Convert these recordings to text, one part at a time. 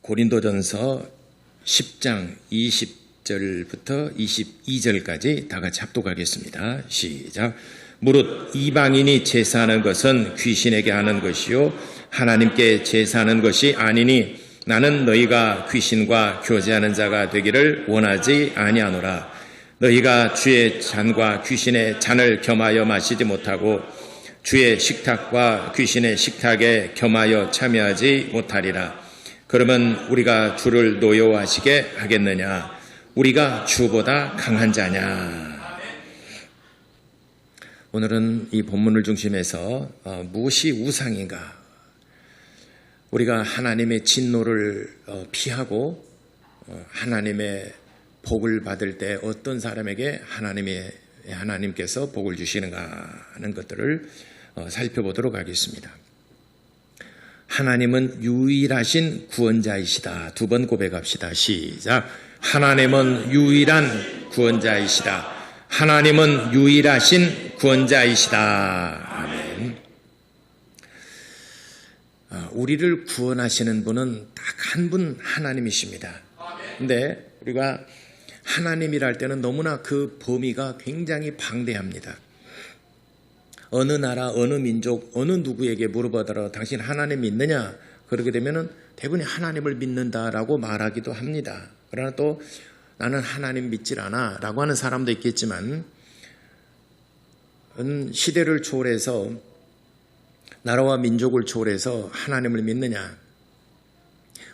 고린도전서 10장 20절부터 22절까지 다 같이 합독하겠습니다. 시작. 무릇 이방인이 제사하는 것은 귀신에게 하는 것이요 하나님께 제사하는 것이 아니니 나는 너희가 귀신과 교제하는 자가 되기를 원하지 아니하노라. 너희가 주의 잔과 귀신의 잔을 겸하여 마시지 못하고 주의 식탁과 귀신의 식탁에 겸하여 참여하지 못하리라. 그러면 우리가 주를 노여워하시게 하겠느냐? 우리가 주보다 강한 자냐? 오늘은 이 본문을 중심해서 무엇이 우상인가? 우리가 하나님의 진노를 피하고 하나님의 복을 받을 때 어떤 사람에게 하나님께서 복을 주시는가 하는 것들을 살펴보도록 하겠습니다. 하나님은 유일하신 구원자이시다. 두 번 고백합시다. 시작. 하나님은 유일한 구원자이시다. 하나님은 유일하신 구원자이시다. 아멘. 우리를 구원하시는 분은 딱 한 분 하나님이십니다. 근데 우리가 하나님이라 할 때는 너무나 그 범위가 굉장히 방대합니다. 어느 나라, 어느 민족, 어느 누구에게 물어보더라도 당신 하나님 믿느냐? 그러게 되면은 대부분이 하나님을 믿는다라고 말하기도 합니다. 그러나 또 나는 하나님 믿질 않아 라고 하는 사람도 있겠지만 시대를 초월해서 나라와 민족을 초월해서 하나님을 믿느냐?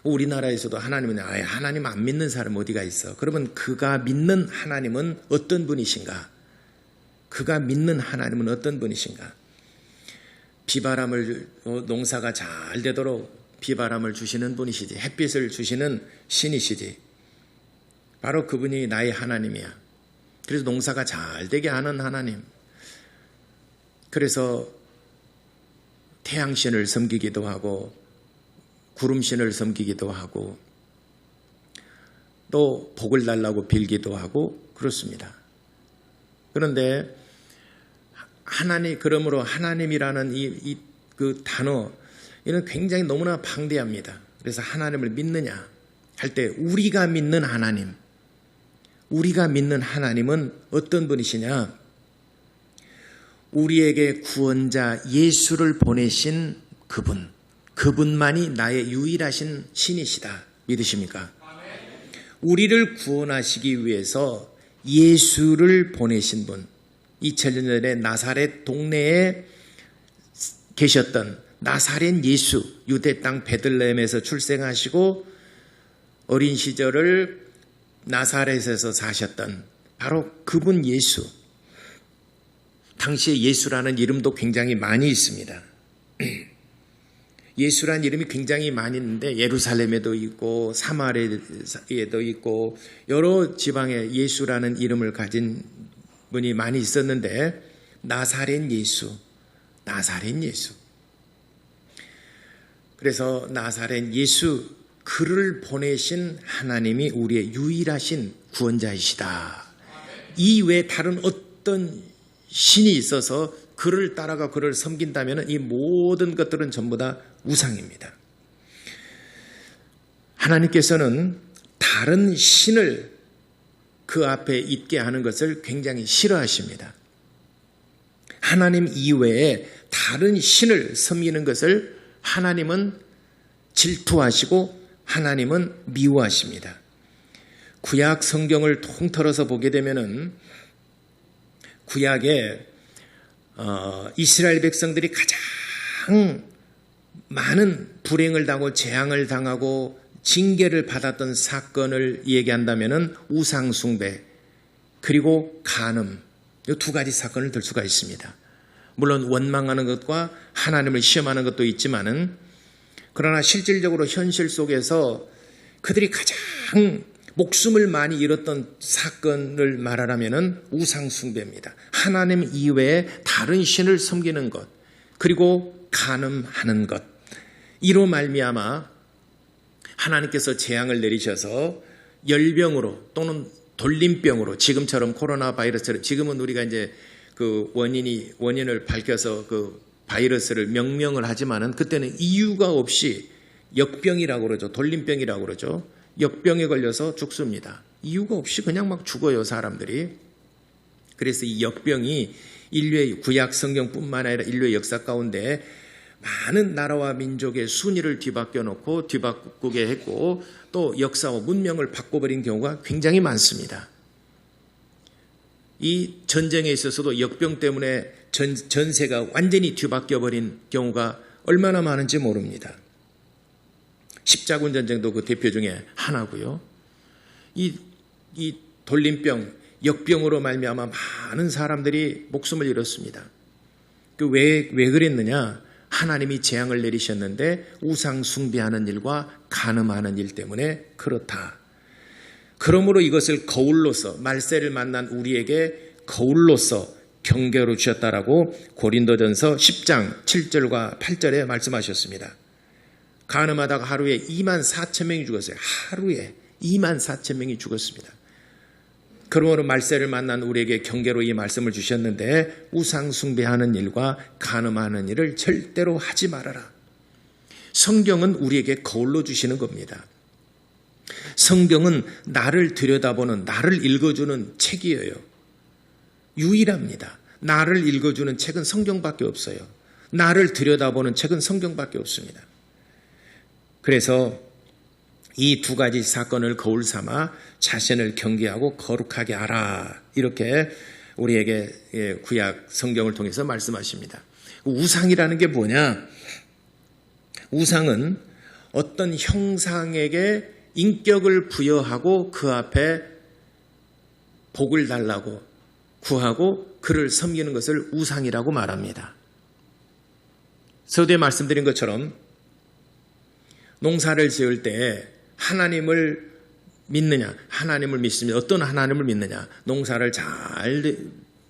우리나라에서도 하나님 안 믿는 사람 어디가 있어? 그러면 그가 믿는 하나님은 어떤 분이신가? 그가 믿는 하나님은 어떤 분이신가? 비바람을 농사가 잘 되도록 비바람을 주시는 분이시지. 햇빛을 주시는 신이시지. 바로 그분이 나의 하나님이야. 그래서 농사가 잘 되게 하는 하나님. 그래서 태양신을 섬기기도 하고 구름신을 섬기기도 하고 또 복을 달라고 빌기도 하고 그렇습니다. 그런데 그러므로 하나님이라는 그 단어, 이는 굉장히 너무나 방대합니다. 그래서 하나님을 믿느냐 할 때 우리가 믿는 하나님은 어떤 분이시냐? 우리에게 구원자 예수를 보내신 그분만이 나의 유일하신 신이시다. 믿으십니까? 우리를 구원하시기 위해서 예수를 보내신 분, 2000년 전에 나사렛 동네에 계셨던 나사렛 예수, 유대 땅 베들레헴에서 출생하시고 어린 시절을 나사렛에서 사셨던 바로 그분 예수. 당시에 예수라는 이름도 굉장히 많이 있습니다. 예수라는 이름이 굉장히 많이 있는데 예루살렘에도 있고 사마리아에도 있고 여러 지방에 예수라는 이름을 가진 분이 많이 있었는데 나사렛 예수. 그래서 나사렛 예수 그를 보내신 하나님이 우리의 유일하신 구원자이시다. 이 외에 다른 어떤 신이 있어서 그를 따라가 그를 섬긴다면 이 모든 것들은 전부 다 우상입니다. 하나님께서는 다른 신을 그 앞에 있게 하는 것을 굉장히 싫어하십니다. 하나님 이외에 다른 신을 섬기는 것을 하나님은 질투하시고 하나님은 미워하십니다. 구약 성경을 통틀어서 보게 되면은 구약에 이스라엘 백성들이 가장 많은 불행을 당하고 재앙을 당하고 징계를 받았던 사건을 얘기한다면 우상 숭배 그리고 간음 이 두 가지 사건을 들 수가 있습니다. 물론 원망하는 것과 하나님을 시험하는 것도 있지만은 그러나 실질적으로 현실 속에서 그들이 가장 목숨을 많이 잃었던 사건을 말하라면 우상 숭배입니다. 하나님 이외에 다른 신을 섬기는 것 그리고 간음하는 것 이로 말미암아 하나님께서 재앙을 내리셔서 열병으로 또는 돌림병으로 지금처럼 코로나 바이러스를 지금은 우리가 이제 그 원인을 밝혀서 그 바이러스를 명명을 하지만은 그때는 이유가 없이 역병이라고 그러죠. 돌림병이라고 그러죠. 역병에 걸려서 죽습니다. 이유가 없이 그냥 막 죽어요, 사람들이. 그래서 이 역병이 인류의 구약 성경뿐만 아니라 인류의 역사 가운데 많은 나라와 민족의 순위를 뒤바뀌어 놓고 뒤바꾸게 했고 또 역사와 문명을 바꿔버린 경우가 굉장히 많습니다. 이 전쟁에 있어서도 역병 때문에 전세가 완전히 뒤바뀌어 버린 경우가 얼마나 많은지 모릅니다. 십자군 전쟁도 그 대표 중에 하나고요. 이 돌림병, 역병으로 말미암아 많은 사람들이 목숨을 잃었습니다. 왜 그랬느냐? 하나님이 재앙을 내리셨는데 우상 숭배하는 일과 간음하는 일 때문에 그렇다. 그러므로 이것을 거울로서 말세를 만난 우리에게 거울로서 경계로 주셨다라고 고린도전서 10장 7절과 8절에 말씀하셨습니다. 간음하다가 하루에 2만 4천 명이 죽었어요. 하루에 2만 4천 명이 죽었습니다. 그러므로 말세를 만난 우리에게 경계로 이 말씀을 주셨는데 우상 숭배하는 일과 간음하는 일을 절대로 하지 말아라. 성경은 우리에게 거울로 주시는 겁니다. 성경은 나를 들여다보는, 나를 읽어주는 책이에요. 유일합니다. 나를 읽어주는 책은 성경밖에 없어요. 나를 들여다보는 책은 성경밖에 없습니다. 그래서 이 두 가지 사건을 거울 삼아 자신을 경계하고 거룩하게 하라. 이렇게 우리에게 구약 성경을 통해서 말씀하십니다. 우상이라는 게 뭐냐? 우상은 어떤 형상에게 인격을 부여하고 그 앞에 복을 달라고 구하고 그를 섬기는 것을 우상이라고 말합니다. 서두에 말씀드린 것처럼 농사를 지을 때 하나님을 믿느냐, 하나님을 믿습니다. 어떤 하나님을 믿느냐? 농사를 잘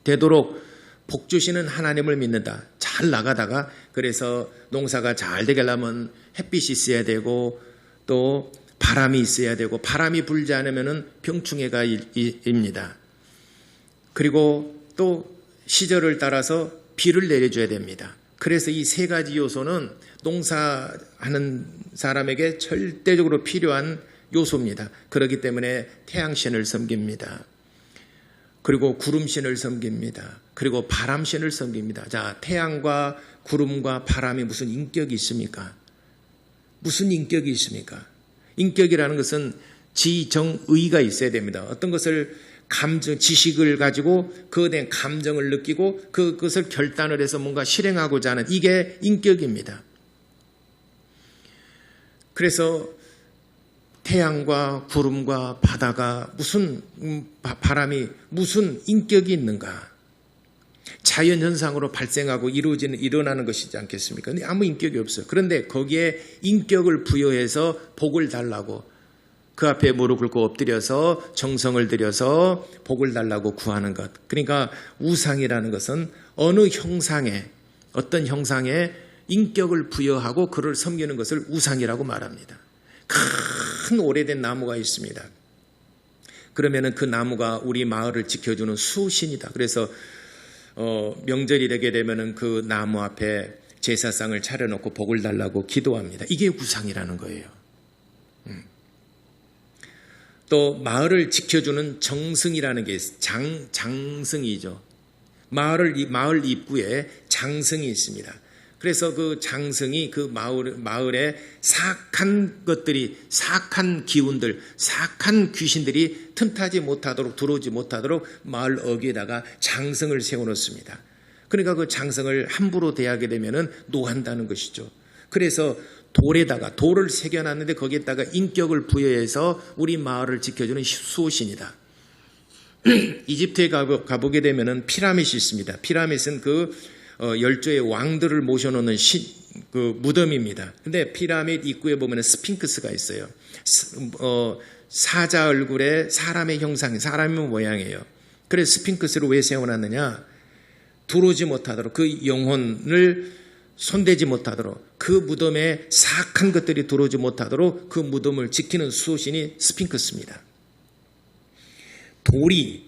되도록 복 주시는 하나님을 믿는다. 잘 나가다가 그래서 농사가 잘 되게 하려면 햇빛이 있어야 되고 또 바람이 있어야 되고 바람이 불지 않으면 병충해가 입니다. 그리고 또 시절을 따라서 비를 내려줘야 됩니다. 그래서 이 세 가지 요소는 농사하는 사람에게 절대적으로 필요한 요소입니다. 그렇기 때문에 태양신을 섬깁니다. 그리고 구름신을 섬깁니다. 그리고 바람신을 섬깁니다. 자, 태양과 구름과 바람이 무슨 인격이 있습니까? 무슨 인격이 있습니까? 인격이라는 것은 지정의가 있어야 됩니다. 어떤 것을 지식을 가지고 그에 대한 감정을 느끼고 그것을 결단을 해서 뭔가 실행하고자 하는 이게 인격입니다. 그래서 태양과 구름과 바다가 무슨 바람이 무슨 인격이 있는가? 자연현상으로 발생하고 일어나는 것이지 않겠습니까? 근데 아무 인격이 없어요. 그런데 거기에 인격을 부여해서 복을 달라고 그 앞에 무릎 꿇고 엎드려서 정성을 들여서 복을 달라고 구하는 것. 그러니까 우상이라는 것은 어느 형상에 어떤 형상에 인격을 부여하고 그를 섬기는 것을 우상이라고 말합니다. 큰 오래된 나무가 있습니다. 그러면은 그 나무가 우리 마을을 지켜주는 수신이다. 그래서 명절이 되게 되면은 그 나무 앞에 제사상을 차려놓고 복을 달라고 기도합니다. 이게 우상이라는 거예요. 또 마을을 지켜주는 정승이라는 게 있어요. 장승이죠. 마을 입구에 장승이 있습니다. 그래서 그 장승이 그 마을에 사악한 것들이, 사악한 기운들, 사악한 귀신들이 틈타지 못하도록, 들어오지 못하도록 마을 어귀에다가 장승을 세워놓습니다. 그러니까 그 장승을 함부로 대하게 되면은 노한다는 것이죠. 그래서 돌을 새겨놨는데 거기에다가 인격을 부여해서 우리 마을을 지켜주는 수호신이다. 이집트에 가보게 되면은 피라밋이 있습니다. 피라밋은 그 열조의 왕들을 모셔놓는 그 무덤입니다. 근데 피라밋 입구에 보면 스핑크스가 있어요. 사자 얼굴에 사람의 형상, 사람의 모양이에요. 그래서 스핑크스를 왜 세워놨느냐? 들어오지 못하도록, 그 영혼을 손대지 못하도록, 그 무덤에 사악한 것들이 들어오지 못하도록 그 무덤을 지키는 수호신이 스핑크스입니다. 돌이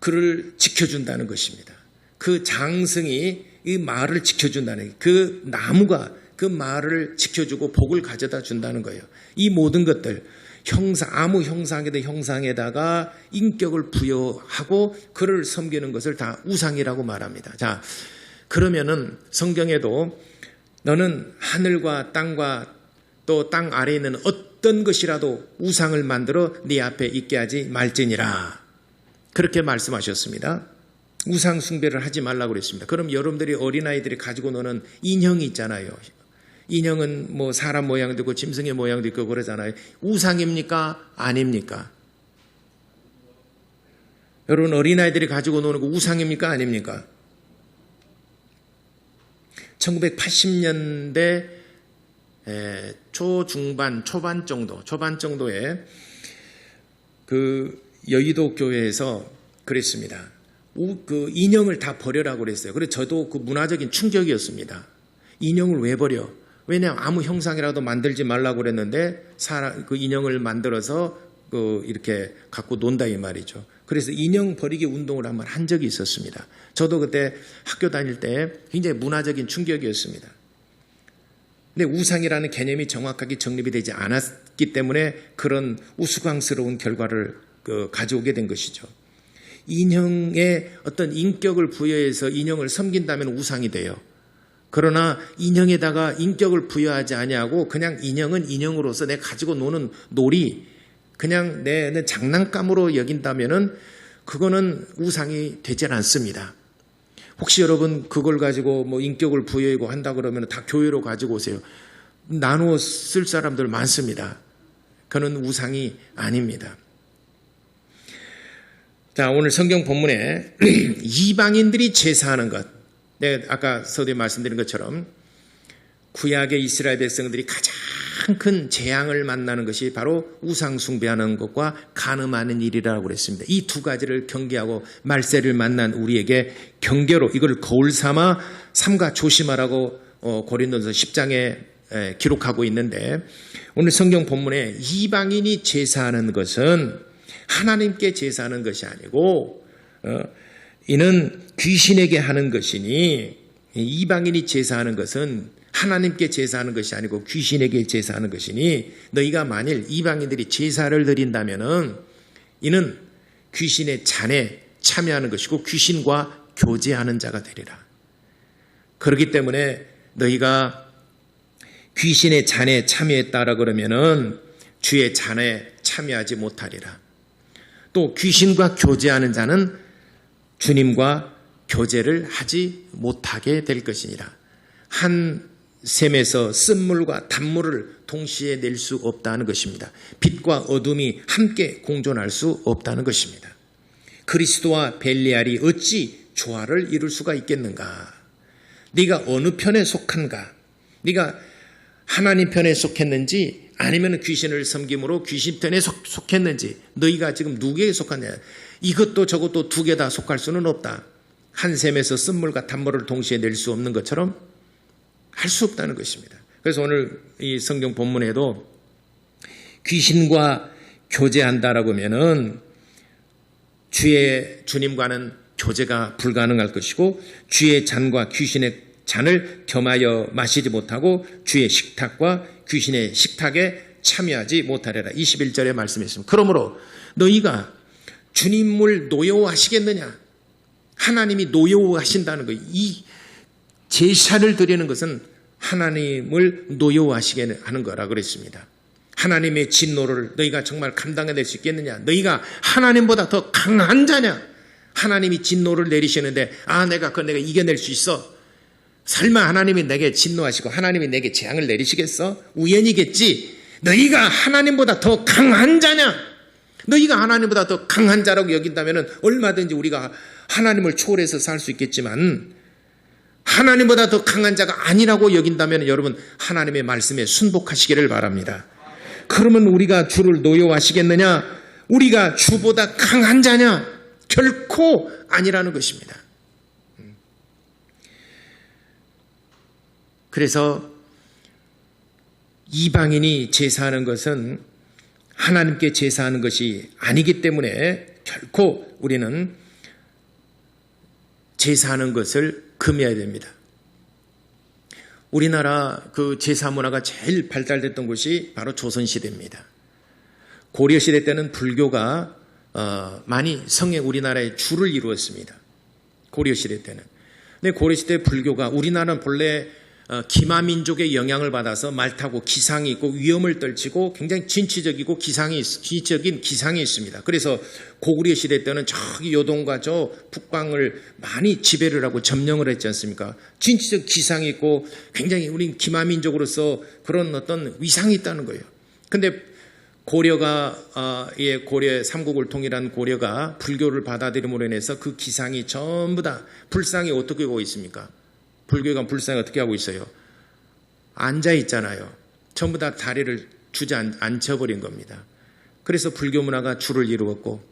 그를 지켜준다는 것입니다. 그 장승이 이 마을을 지켜준다는, 그 나무가 그 말을 지켜주고 복을 가져다 준다는 거예요. 이 모든 것들 아무 형상에다가 인격을 부여하고 그를 섬기는 것을 다 우상이라고 말합니다. 자, 그러면은 성경에도 너는 하늘과 땅과 또 땅 아래에 있는 어떤 것이라도 우상을 만들어 네 앞에 있게 하지 말지니라. 그렇게 말씀하셨습니다. 우상 숭배를 하지 말라고 그랬습니다. 그럼 여러분들이 어린아이들이 가지고 노는 인형이 있잖아요. 인형은 뭐 사람 모양도 있고 짐승의 모양도 있고 그러잖아요. 우상입니까? 아닙니까? 여러분 어린아이들이 가지고 노는 거 우상입니까? 아닙니까? 1980년대 초반 정도에 그 여의도 교회에서 그랬습니다. 그 인형을 다 버려라고 그랬어요. 그래서 저도 그 문화적인 충격이었습니다. 인형을 왜 버려? 왜냐하면 아무 형상이라도 만들지 말라고 그랬는데 그 인형을 만들어서 이렇게 갖고 논다 이 말이죠. 그래서 인형 버리기 운동을 한번 한 적이 있었습니다. 저도 그때 학교 다닐 때 굉장히 문화적인 충격이었습니다. 근데 우상이라는 개념이 정확하게 정립이 되지 않았기 때문에 그런 우스꽝스러운 결과를 가져오게 된 것이죠. 인형에 어떤 인격을 부여해서 인형을 섬긴다면 우상이 돼요. 그러나 인형에다가 인격을 부여하지 아니하고 그냥 인형은 인형으로서 내가 가지고 노는 놀이, 그냥 내 장난감으로 여긴다면은 그거는 우상이 되질 않습니다. 혹시 여러분 그걸 가지고 뭐 인격을 부여하고 한다 그러면 다 교회로 가지고 오세요. 나누어 쓸 사람들 많습니다. 그는 우상이 아닙니다. 자, 오늘 성경 본문에 이방인들이 제사하는 것, 내가 아까 서두에 말씀드린 것처럼 구약의 이스라엘 백성들이 가장 큰 재앙을 만나는 것이 바로 우상 숭배하는 것과 간음하는 일이라고 그랬습니다. 이 두 가지를 경계하고 말세를 만난 우리에게 경계로 이걸 거울 삼아 조심하라고 고린도서 10장에 기록하고 있는데, 오늘 성경 본문에 이방인이 제사하는 것은 하나님께 제사하는 것이 아니고 이는 귀신에게 하는 것이니, 이방인이 제사하는 것은 하나님께 제사하는 것이 아니고 귀신에게 제사하는 것이니, 너희가 만일 이방인들이 제사를 드린다면은 이는 귀신의 잔에 참여하는 것이고 귀신과 교제하는 자가 되리라. 그렇기 때문에 너희가 귀신의 잔에 참여했다라 그러면은 주의 잔에 참여하지 못하리라. 또 귀신과 교제하는 자는 주님과 교제를 하지 못하게 될 것이니라. 한 샘에서 쓴물과 단물을 동시에 낼 수 없다는 것입니다. 빛과 어둠이 함께 공존할 수 없다는 것입니다. 그리스도와 벨리알이 어찌 조화를 이룰 수가 있겠는가? 네가 어느 편에 속한가? 네가 하나님 편에 속했는지 아니면 귀신을 섬김으로 귀신 편에 속했는지, 너희가 지금 누구에게 속하냐? 이것도 저것도 두 개 다 속할 수는 없다. 한 샘에서 쓴물과 단물을 동시에 낼 수 없는 것처럼 할 수 없다는 것입니다. 그래서 오늘 이 성경 본문에도 귀신과 교제한다라고 하면은 주님과는 교제가 불가능할 것이고, 주의 잔과 귀신의 잔을 겸하여 마시지 못하고 주의 식탁과 귀신의 식탁에 참여하지 못하리라. 21절에 말씀했습니다. 그러므로 너희가 주님을 노여워하시겠느냐? 하나님이 노여워하신다는 거예요. 이 제사를 드리는 것은 하나님을 노여워하시게 하는 거라 그랬습니다. 하나님의 진노를 너희가 정말 감당해낼 수 있겠느냐? 너희가 하나님보다 더 강한 자냐? 하나님이 진노를 내리시는데 내가 이겨낼 수 있어? 설마 하나님이 내게 진노하시고 하나님이 내게 재앙을 내리시겠어? 우연이겠지. 너희가 하나님보다 더 강한 자냐? 너희가 하나님보다 더 강한 자라고 여긴다면 얼마든지 우리가 하나님을 초월해서 살 수 있겠지만, 하나님보다 더 강한 자가 아니라고 여긴다면 여러분 하나님의 말씀에 순복하시기를 바랍니다. 그러면 우리가 주를 노여워하시겠느냐? 우리가 주보다 강한 자냐? 결코 아니라는 것입니다. 그래서 이방인이 제사하는 것은 하나님께 제사하는 것이 아니기 때문에 결코 우리는 제사하는 것을 금해야 됩니다. 우리나라 그 제사 문화가 제일 발달됐던 곳이 바로 조선시대입니다. 고려시대 때는 불교가 많이 우리나라의 주를 이루었습니다. 고려시대 때는. 근데 고려시대 불교가 우리나라는 본래 기마민족의 영향을 받아서 말 타고 기상이 있고 위험을 떨치고 굉장히 진취적이고 지적인 기상이 있습니다. 그래서 고구려 시대 때는 저기 요동과 저 북방을 많이 지배를 하고 점령을 했지 않습니까? 진취적 기상이 있고 굉장히 우린 기마민족으로서 그런 어떤 위상이 있다는 거예요. 근데 고려가 고려 삼국을 통일한 고려가 불교를 받아들임으로 인해서 그 기상이 전부 다 불상이 어떻게 오고 있습니까? 불교가 불상이 어떻게 하고 있어요? 앉아 있잖아요. 전부 다 다리를 앉혀버린 겁니다. 그래서 불교 문화가 주를 이루었고,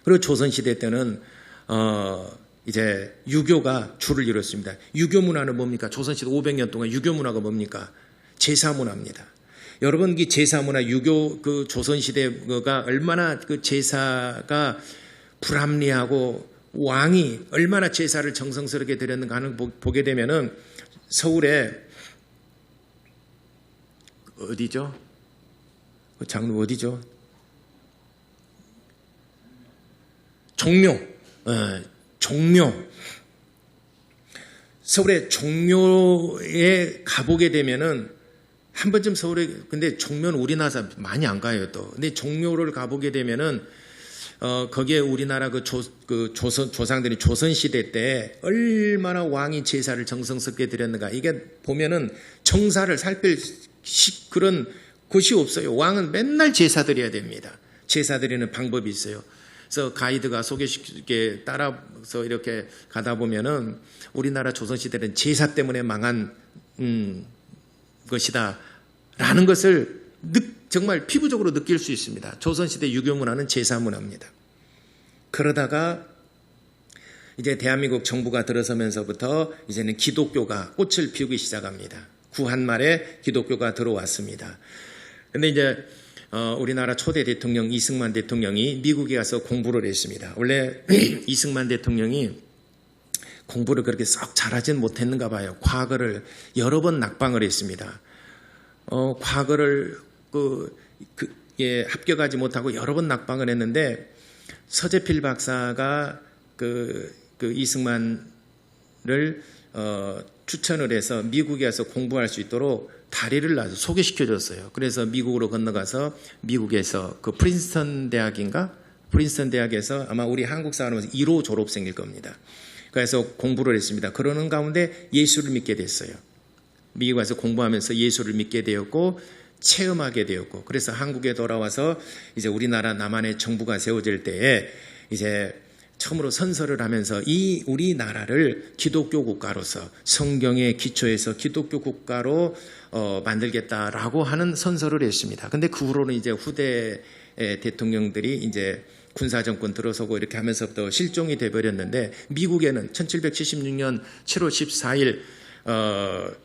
그리고 조선시대 때는 이제 유교가 주를 이뤘습니다. 유교 문화는 뭡니까? 조선시대 500년 동안 유교 문화가 뭡니까? 제사 문화입니다. 여러분, 이 제사 문화, 유교 그 조선시대가 얼마나 그 제사가 불합리하고 왕이 얼마나 제사를 정성스럽게 드렸는가 하는 보게 되면은 서울에 어디죠? 그 장로 어디죠? 종묘. 서울에 종묘에 가보게 되면은 한 번쯤 서울에, 근데 종묘는 우리나라 사람 많이 안 가요 또. 근데 종묘를 가보게 되면은 거기에 우리나라 조상들이 조선시대 때 얼마나 왕이 제사를 정성스럽게 드렸는가. 이게 보면은 정사를 살필 그런 곳이 없어요. 왕은 맨날 제사 드려야 됩니다. 제사 드리는 방법이 있어요. 그래서 가이드가 소개시키게 따라서 이렇게 가다 보면은 우리나라 조선시대는 제사 때문에 망한, 것이다. 라는 것을 정말 피부적으로 느낄 수 있습니다. 조선시대 유교 문화는 제사 문화입니다. 그러다가 이제 대한민국 정부가 들어서면서부터 이제는 기독교가 꽃을 피우기 시작합니다. 구한말에 기독교가 들어왔습니다. 그런데 이제 우리나라 초대 대통령 이승만 대통령이 미국에 가서 공부를 했습니다. 원래 이승만 대통령이 공부를 그렇게 썩 잘하진 못했는가 봐요. 과거를 여러 번 낙방을 했습니다. 과거를 합격하지 못하고 여러 번 낙방을 했는데 서재필 박사가 이승만을 추천을 해서 미국에 가서 공부할 수 있도록 다리를 놔서 소개시켜줬어요. 그래서 미국으로 건너가서 미국에서 그 프린스턴 대학에서 아마 우리 한국 사람으로서 1호 졸업생일 겁니다. 그래서 공부를 했습니다. 그러는 가운데 예수를 믿게 됐어요. 미국 가서 공부하면서 예수를 믿게 되었고 체험하게 되었고, 그래서 한국에 돌아와서 이제 우리나라 남한의 정부가 세워질 때에 이제 처음으로 선서를 하면서 이 우리나라를 기독교 국가로서 성경의 기초에서 기독교 국가로 만들겠다라고 하는 선서를 했습니다. 근데 그 후로는 이제 후대 대통령들이 이제 군사정권 들어서고 이렇게 하면서부터 실종이 돼버렸는데, 미국에는 1776년 7월 14일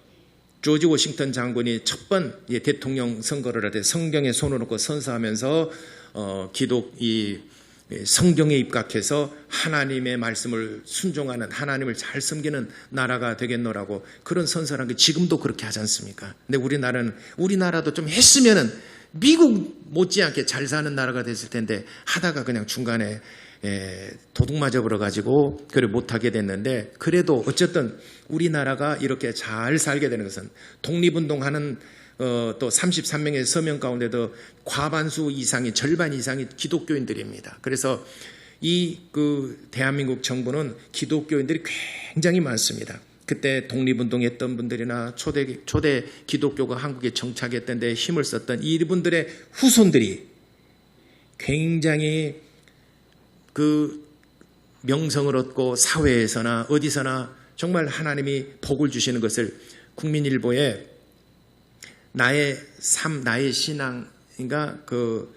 조지 워싱턴 장군이 첫 번 대통령 선거를 할 때 성경에 손을 놓고 선서하면서 성경에 입각해서 하나님의 말씀을 순종하는, 하나님을 잘 섬기는 나라가 되겠노라고 그런 선서를 한 게 지금도 그렇게 하지 않습니까? 근데 우리나라도 좀 했으면은 미국 못지않게 잘 사는 나라가 됐을 텐데 하다가 그냥 중간에 도둑 맞아버려가지고 그걸 못하게 됐는데, 그래도 어쨌든 우리나라가 이렇게 잘 살게 되는 것은 독립운동하는 또 33명의 서명 가운데도 과반수 이상이, 절반 이상이 기독교인들입니다. 그래서 대한민국 정부는 기독교인들이 굉장히 많습니다. 그때 독립운동했던 분들이나 초대 기독교가 한국에 정착했던 데 힘을 썼던 이분들의 후손들이 굉장히 명성을 얻고 사회에서나 어디서나 정말 하나님이 복을 주시는 것을 국민일보에 나의 삶, 나의 신앙인가 그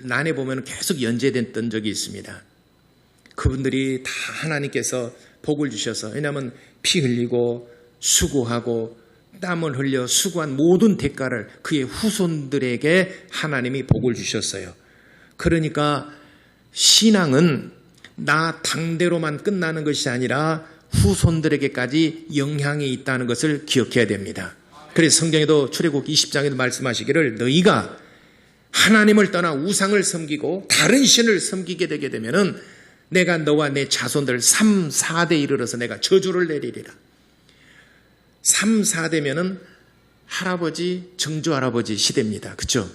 난에 보면 계속 연재됐던 적이 있습니다. 그분들이 다 하나님께서 복을 주셔서, 왜냐하면 피 흘리고 수고하고 땀을 흘려 수고한 모든 대가를 그의 후손들에게 하나님이 복을 주셨어요. 그러니까 신앙은 나 당대로만 끝나는 것이 아니라 후손들에게까지 영향이 있다는 것을 기억해야 됩니다. 그래서 성경에도 출애굽 20장에도 말씀하시기를 너희가 하나님을 떠나 우상을 섬기고 다른 신을 섬기게 되게 되면은 내가 너와 내 자손들 3, 4대 이르러서 내가 저주를 내리리라. 3, 4대면은 할아버지, 증조할아버지 시대입니다. 그렇죠?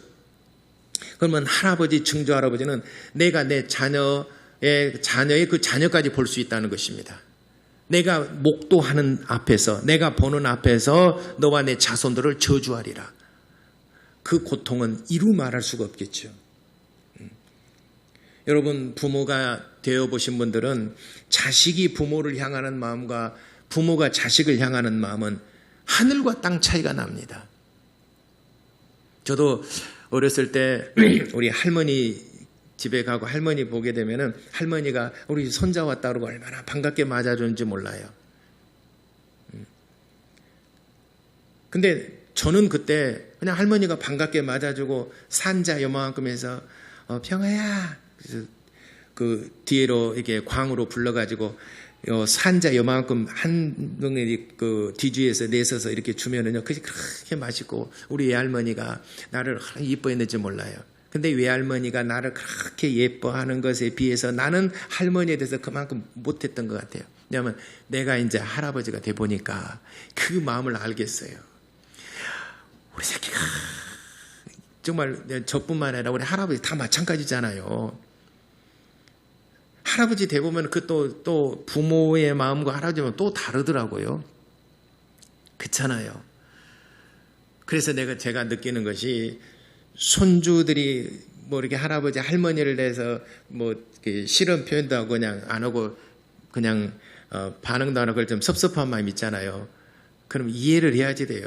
그러면 할아버지, 증조할아버지는 내가 내 자녀의 그 자녀까지 볼 수 있다는 것입니다. 내가 목도하는 앞에서, 내가 보는 앞에서 너와 내 자손들을 저주하리라. 그 고통은 이루 말할 수가 없겠죠. 여러분, 부모가 되어보신 분들은 자식이 부모를 향하는 마음과 부모가 자식을 향하는 마음은 하늘과 땅 차이가 납니다. 저도 어렸을 때 우리 할머니 집에 가고 할머니 보게 되면은 할머니가 우리 손자 왔다 그러고 얼마나 반갑게 맞아주는지 몰라요. 근데 저는 그때 그냥 할머니가 반갑게 맞아주고 산자 요만큼 해서 평아야, 그 뒤로 이렇게 광으로 불러가지고 산자 요만큼 한 덩이 그 뒤주에서 내서서 이렇게 주면은요, 그렇게 맛있고 우리 외할머니가 나를 얼마나 이뻐했는지 몰라요. 근데 외할머니가 나를 그렇게 예뻐하는 것에 비해서 나는 할머니에 대해서 그만큼 못했던 것 같아요. 왜냐하면 내가 이제 할아버지가 돼 보니까 그 마음을 알겠어요. 우리 새끼가 정말 저뿐만 아니라 우리 할아버지 다 마찬가지잖아요. 할아버지 돼 보면 그 또 부모의 마음과 할아버지 마음 또 다르더라고요. 그렇잖아요. 그래서 제가 느끼는 것이 손주들이 뭐 이렇게 할아버지 할머니를 대해서 뭐 싫은 표현도 하고 그냥 안 하고 그냥 반응도 안 하고 좀 섭섭한 마음 있잖아요. 그럼 이해를 해야지 돼요.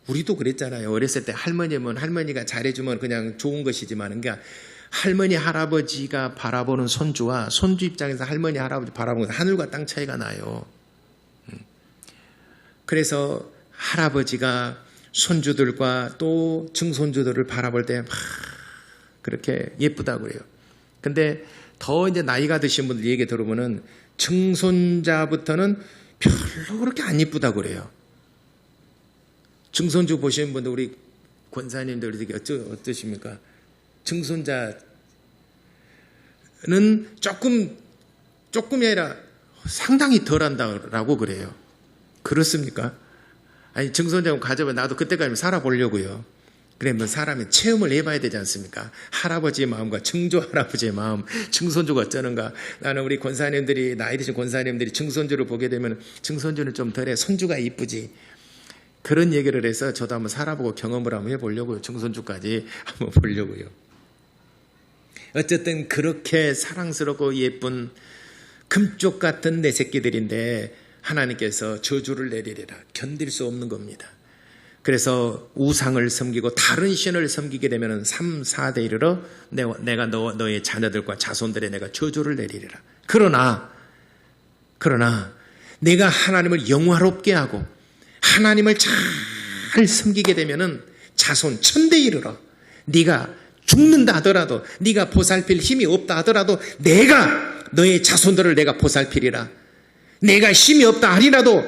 우리도 그랬잖아요. 어렸을 때 할머니면 할머니가 잘해주면 그냥 좋은 것이지만, 그러니까 할머니 할아버지가 바라보는 손주와 손주 입장에서 할머니 할아버지 바라보는 것은 하늘과 땅 차이가 나요. 그래서 할아버지가 손주들과 또 증손주들을 바라볼 때 막 그렇게 예쁘다고 그래요. 근데 더 이제 나이가 드신 분들 얘기 들어보면 증손자부터는 별로 그렇게 안 예쁘다고 그래요. 증손주 보시는 분들, 우리 권사님들 어떠십니까? 증손자는 조금이 아니라 상당히 덜한다고 그래요. 그렇습니까? 아니, 증손자 가져면 나도 그때까지 살아보려고요. 그러면 사람이 체험을 해봐야 되지 않습니까? 할아버지의 마음과 증조 할아버지의 마음, 증손주가 어쩌는가. 나는 우리 권사님들이, 나이 드신 권사님들이 증손주를 보게 되면 증손주는 좀 덜해, 손주가 이쁘지. 그런 얘기를 해서 저도 한번 살아보고 경험을 한번 해보려고요. 증손주까지 한번 보려고요. 어쨌든 그렇게 사랑스럽고 예쁜 금쪽 같은 내 새끼들인데 하나님께서 저주를 내리리라. 견딜 수 없는 겁니다. 그래서 우상을 섬기고 다른 신을 섬기게 되면 3, 4대 이르러 내가 너의 자녀들과 자손들에 내가 저주를 내리리라. 그러나 내가 하나님을 영화롭게 하고 하나님을 잘 섬기게 되면은 자손 1000대 이르러 네가 죽는다 하더라도, 네가 보살필 힘이 없다 하더라도 내가 너의 자손들을 내가 보살피리라. 내가 힘이 없다 하리라도,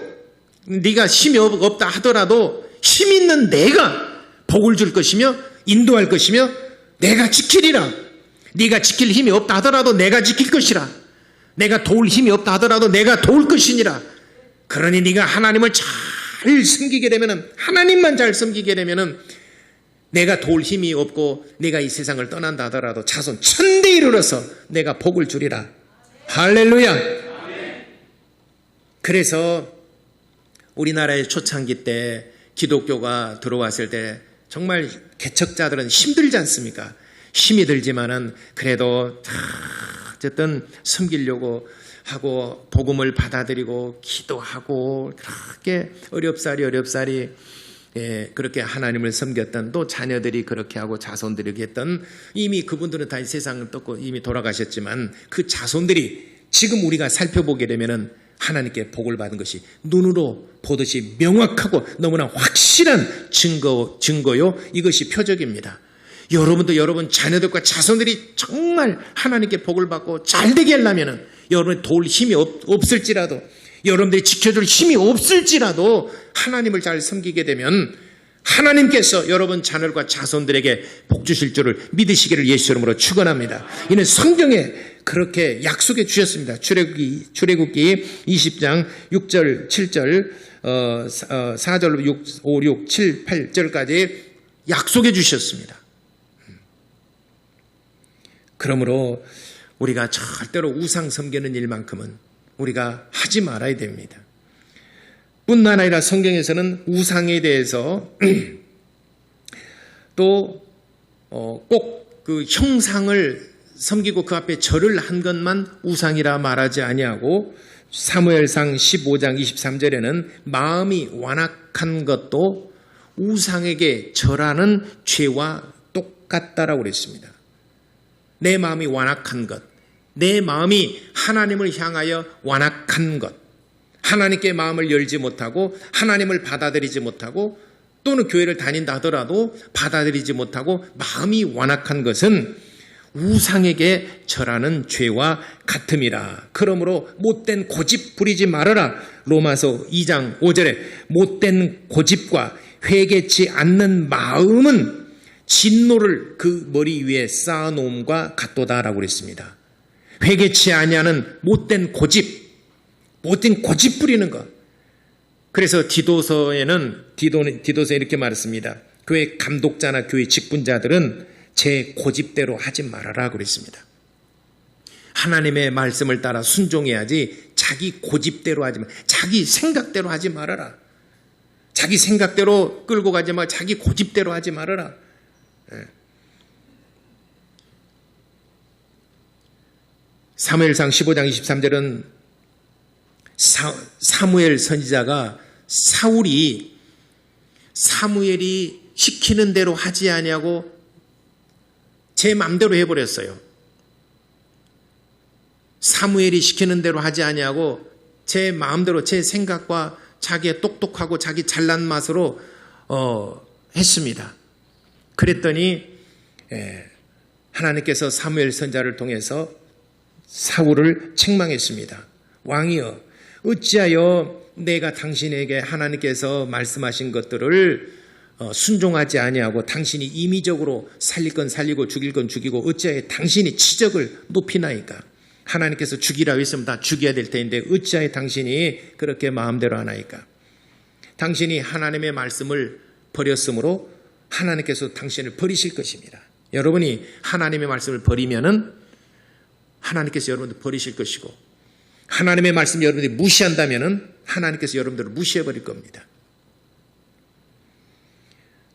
네가 힘이 없다 하더라도 힘 있는 내가 복을 줄 것이며 인도할 것이며 내가 지키리라. 네가 지킬 힘이 없다 하더라도 내가 지킬 것이라. 내가 도울 힘이 없다 하더라도 내가 도울 것이니라. 그러니 네가 하나님을 잘 섬기게 되면은, 하나님만 잘 섬기게 되면은 내가 도울 힘이 없고 내가 이 세상을 떠난다 하더라도 자손 1000대 이르러서 내가 복을 주리라. 할렐루야. 그래서 우리나라의 초창기 때 기독교가 들어왔을 때 정말 개척자들은 힘들지 않습니까? 힘이 들지만은 그래도 어쨌든 섬기려고 하고 복음을 받아들이고 기도하고 그렇게 어렵사리 그렇게 하나님을 섬겼던, 또 자녀들이 그렇게 하고 자손들이 했던, 이미 그분들은 다 세상을 떴고 이미 돌아가셨지만 그 자손들이 지금 우리가 살펴보게 되면은 하나님께 복을 받은 것이 눈으로 보듯이 명확하고 너무나 확실한 증거요. 이것이 표적입니다. 여러분도 여러분 자녀들과 자손들이 정말 하나님께 복을 받고 잘되게 하려면은 여러분이 도울 힘이 없을지라도 여러분들이 지켜줄 힘이 없을지라도 하나님을 잘 섬기게 되면 하나님께서 여러분 자녀과 자손들에게 복 주실 줄을 믿으시기를 예수 이름으로 축원합니다. 이는 성경에 그렇게 약속해 주셨습니다. 출애굽기 20장 6절 7절 4절 6, 5, 6, 7, 8절까지 약속해 주셨습니다. 그러므로 우리가 절대로 우상 섬기는 일만큼은 우리가 하지 말아야 됩니다. 뿐만 아니라 성경에서는 우상에 대해서 또 꼭 그 형상을 섬기고 그 앞에 절을 한 것만 우상이라 말하지 아니하고 사무엘상 15장 23절에는 마음이 완악한 것도 우상에게 절하는 죄와 똑같다라고 그랬습니다. 내 마음이 완악한 것, 내 마음이 하나님을 향하여 완악한 것, 하나님께 마음을 열지 못하고 하나님을 받아들이지 못하고 또는 교회를 다닌다 하더라도 받아들이지 못하고 마음이 완악한 것은 우상에게 절하는 죄와 같음이라. 그러므로 못된 고집 부리지 말아라. 로마서 2장 5절에 못된 고집과 회개치 않는 마음은 진노를 그 머리 위에 쌓아놓음과 같도다라고 그랬습니다. 회개치 아니하는 못된 고집 부리는 것. 그래서 디도서에 이렇게 말했습니다. 교회 감독자나 교회 직분자들은 제 고집대로 하지 말아라 그랬습니다. 하나님의 말씀을 따라 순종해야지 자기 고집대로 하지 마. 자기 생각대로 하지 말아라. 자기 생각대로 끌고 가지 마. 자기 고집대로 하지 말아라. 사무엘상 15장 23절은 사무엘 선지자가 사무엘이 시키는 대로 하지 아니하고 제 마음대로 해버렸어요. 사무엘이 시키는 대로 하지 아니하고 제 마음대로 제 생각과 자기의 똑똑하고 자기 잘난 맛으로 했습니다. 그랬더니 하나님께서 사무엘 선지자를 통해서 사울을 책망했습니다. 왕이여, 어찌하여 내가 당신에게 하나님께서 말씀하신 것들을 순종하지 아니하고 당신이 임의적으로 살릴 건 살리고 죽일 건 죽이고 어찌하여 당신이 치적을 높이나이까. 하나님께서 죽이라고 했으면 다 죽여야 될 텐데 어찌하여 당신이 그렇게 마음대로 하나이까. 당신이 하나님의 말씀을 버렸으므로 하나님께서 당신을 버리실 것입니다. 여러분이 하나님의 말씀을 버리면은 하나님께서 여러분들 버리실 것이고, 하나님의 말씀 여러분들이 무시한다면은 하나님께서 여러분들을 무시해버릴 겁니다.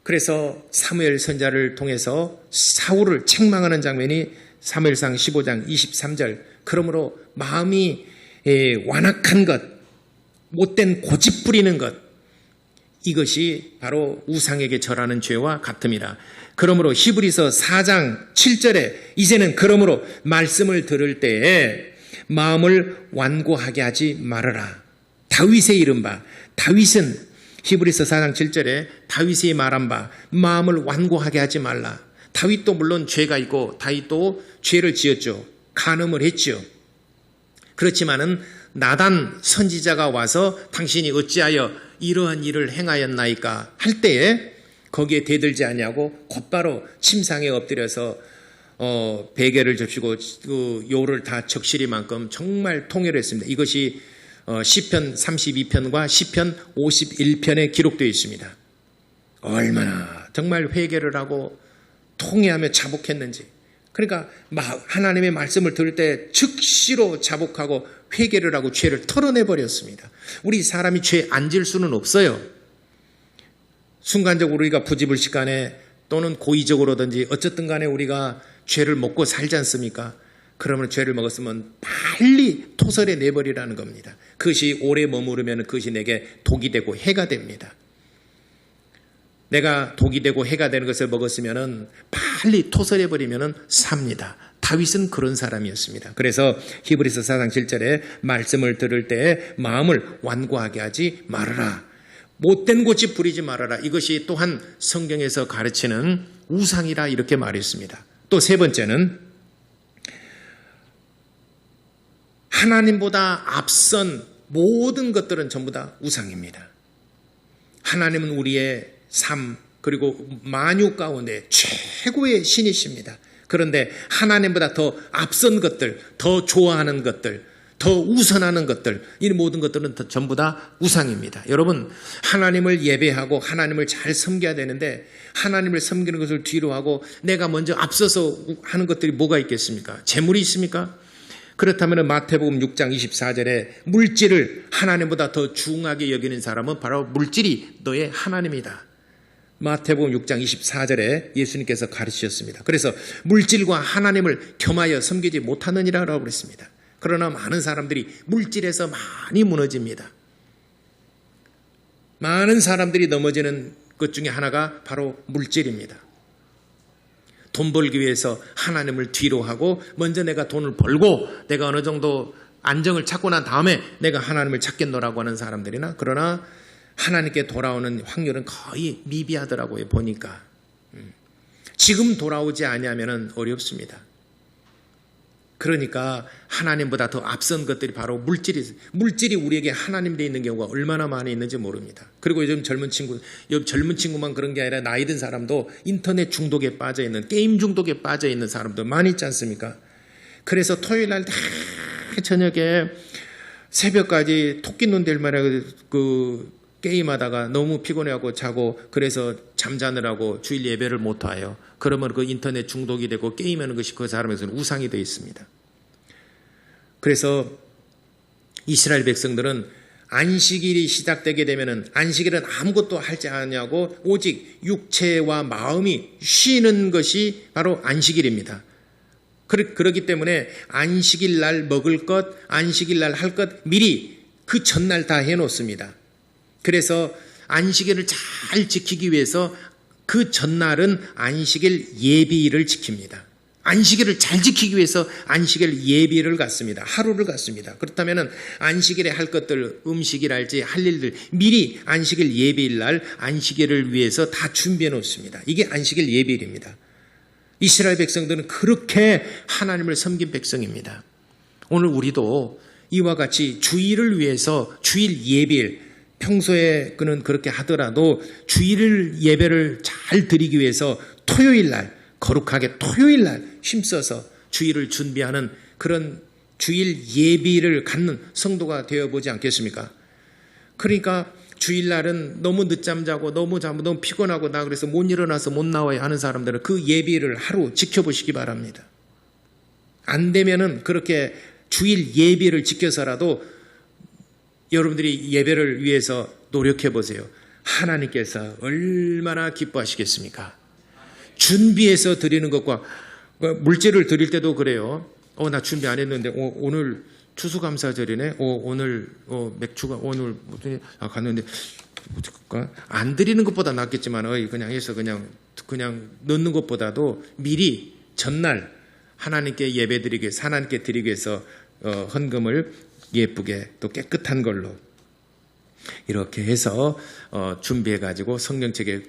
그래서 사무엘 선지자를 통해서 사울을 책망하는 장면이 사무엘상 15장 23절. 그러므로 마음이 완악한 것, 못된 고집 부리는 것, 이것이 바로 우상에게 절하는 죄와 같음이라. 그러므로 히브리서 4장 7절에 이제는 그러므로 말씀을 들을 때에 마음을 완고하게 하지 말아라. 다윗의 이른바, 다윗은 히브리서 4장 7절에 다윗이 말한 바 마음을 완고하게 하지 말라. 다윗도 물론 죄가 있고 다윗도 죄를 지었죠. 간음을 했죠. 그렇지만은 나단 선지자가 와서 당신이 어찌하여 이러한 일을 행하였나이까 할 때에 거기에 대들지 아니하고 곧바로 침상에 엎드려서 베개를 접시고 그 요를 다 적시리만큼 정말 통일했습니다. 이것이 시편 32편과 시편 51편에 기록되어 있습니다. 얼마나 정말 회개를 하고 통회하며 자복했는지. 그러니까 하나님의 말씀을 들을 때 즉시로 자복하고 회개를 하고 죄를 털어내버렸습니다. 우리 사람이 죄 안 질 수는 없어요. 순간적으로 우리가 부지불식간에 또는 고의적으로든지 어쨌든 간에 우리가 죄를 먹고 살지 않습니까? 그러면 죄를 먹었으면 빨리 토설해 내버리라는 겁니다. 그것이 오래 머무르면 그것이 내게 독이 되고 해가 됩니다. 내가 독이 되고 해가 되는 것을 먹었으면 빨리 토설해버리면 삽니다. 다윗은 그런 사람이었습니다. 그래서 히브리서 4장 7절에 말씀을 들을 때 마음을 완고하게 하지 말아라. 못된 고집 부리지 말아라. 이것이 또한 성경에서 가르치는 우상이라 이렇게 말했습니다. 또 세 번째는 하나님보다 앞선 모든 것들은 전부 다 우상입니다. 하나님은 우리의 삶 그리고 만유 가운데 최고의 신이십니다. 그런데 하나님보다 더 앞선 것들, 더 좋아하는 것들, 더 우선하는 것들, 이 모든 것들은 전부 다 우상입니다. 여러분, 하나님을 예배하고 하나님을 잘 섬겨야 되는데 하나님을 섬기는 것을 뒤로 하고 내가 먼저 앞서서 하는 것들이 뭐가 있겠습니까? 재물이 있습니까? 그렇다면 마태복음 6장 24절에 물질을 하나님보다 더 중하게 여기는 사람은 바로 물질이 너의 하나님이다. 마태복음 6장 24절에 예수님께서 가르치셨습니다. 그래서 물질과 하나님을 겸하여 섬기지 못하느니라라고 그랬습니다. 그러나 많은 사람들이 물질에서 많이 무너집니다. 많은 사람들이 넘어지는 것 중에 하나가 바로 물질입니다. 돈 벌기 위해서 하나님을 뒤로 하고 먼저 내가 돈을 벌고 내가 어느 정도 안정을 찾고 난 다음에 내가 하나님을 찾겠노라고 하는 사람들이나, 그러나 하나님께 돌아오는 확률은 거의 미비하더라고요. 보니까 지금 돌아오지 아니하면 어렵습니다. 그러니까 하나님보다 더 앞선 것들이 바로 물질이 우리에게 하나님 되어 있는 경우가 얼마나 많이 있는지 모릅니다. 그리고 요즘 젊은 친구만 그런 게 아니라 나이 든 사람도 인터넷 중독에 빠져 있는, 게임 중독에 빠져 있는 사람도 많이 있지 않습니까? 그래서 토요일 날 저녁에 새벽까지 토끼 눈 될 만한 게임하다가 너무 피곤해하고 자고, 그래서 잠자느라고 주일 예배를 못 와요. 그러면 그 인터넷 중독이 되고 게임하는 것이 그 사람에게는 우상이 되어 있습니다. 그래서 이스라엘 백성들은 안식일이 시작되게 되면은 안식일은 아무것도 하지 않냐고 오직 육체와 마음이 쉬는 것이 바로 안식일입니다. 그렇기 때문에 안식일 날 먹을 것, 안식일 날 할 것 미리 그 전날 다 해놓습니다. 그래서 안식일을 잘 지키기 위해서 그 전날은 안식일 예비일을 지킵니다. 안식일을 잘 지키기 위해서 안식일 예비를 갖습니다. 하루를 갖습니다. 그렇다면 안식일에 할 것들, 음식이랄지 할 일들 미리 안식일 예비일 날 안식일을 위해서 다 준비해 놓습니다. 이게 안식일 예비일입니다. 이스라엘 백성들은 그렇게 하나님을 섬긴 백성입니다. 오늘 우리도 이와 같이 주일을 위해서 주일 예비일, 평소에 그는 그렇게 하더라도 주일 예배를 잘 드리기 위해서 토요일 날, 거룩하게 토요일 날 힘써서 주일을 준비하는 그런 주일 예비를 갖는 성도가 되어보지 않겠습니까? 그러니까 주일날은 너무 늦잠 자고 너무 피곤하고 나 그래서 못 일어나서 못 나와야 하는 사람들은 그 예비를 하루 지켜보시기 바랍니다. 안 되면은 그렇게 주일 예비를 지켜서라도 여러분들이 예배를 위해서 노력해 보세요. 하나님께서 얼마나 기뻐하시겠습니까? 준비해서 드리는 것과 물질을 드릴 때도 그래요. 나 준비 안 했는데 오늘 추수감사절이네. 오늘 맥주가 오늘 갔는데 어떡할까? 안 드리는 것보다 낫겠지만 그냥 해서 그냥 넣는 것보다도 미리 전날 하나님께 예배드리기 위해서, 하나님께 드리기 위해서 헌금을 예쁘게 또 깨끗한 걸로 이렇게 해서 준비해가지고 성경책에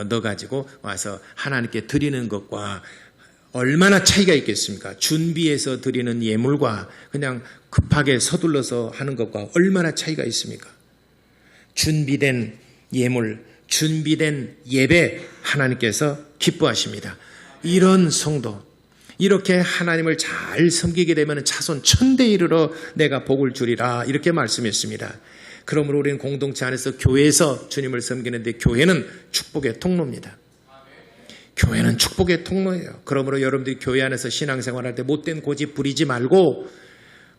넣어가지고 와서 하나님께 드리는 것과 얼마나 차이가 있겠습니까? 준비해서 드리는 예물과 그냥 급하게 서둘러서 하는 것과 얼마나 차이가 있습니까? 준비된 예물, 준비된 예배 하나님께서 기뻐하십니다. 이런 성도, 이렇게 하나님을 잘 섬기게 되면 차손 1000대 이르러 내가 복을 주리라 이렇게 말씀했습니다. 그러므로 우리는 공동체 안에서 교회에서 주님을 섬기는데 교회는 축복의 통로입니다. 교회는 축복의 통로예요. 그러므로 여러분들이 교회 안에서 신앙생활할 때 못된 고집 부리지 말고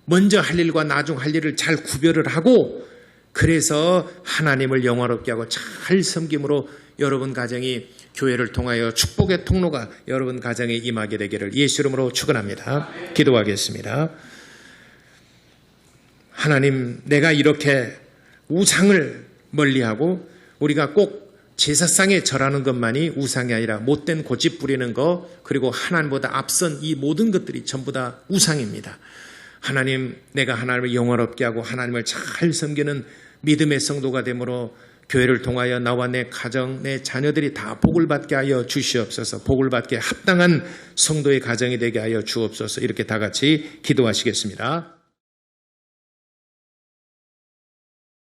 먼저 할 일과 나중 할 일을 잘 구별을 하고, 그래서 하나님을 영화롭게 하고 잘 섬김으로 여러분 가정이 교회를 통하여 축복의 통로가 여러분 가정에 임하게 되기를 예수 이름으로 축원합니다. 기도하겠습니다. 하나님, 내가 이렇게 우상을 멀리하고 우리가 꼭 제사상에 절하는 것만이 우상이 아니라 못된 고집 부리는 것, 그리고 하나님보다 앞선 이 모든 것들이 전부 다 우상입니다. 하나님, 내가 하나님을 영화롭게 하고 하나님을 잘 섬기는 믿음의 성도가 되므로 교회를 통하여 나와 내 가정, 내 자녀들이 다 복을 받게 하여 주시옵소서. 복을 받게 합당한 성도의 가정이 되게 하여 주옵소서. 이렇게 다 같이 기도하시겠습니다.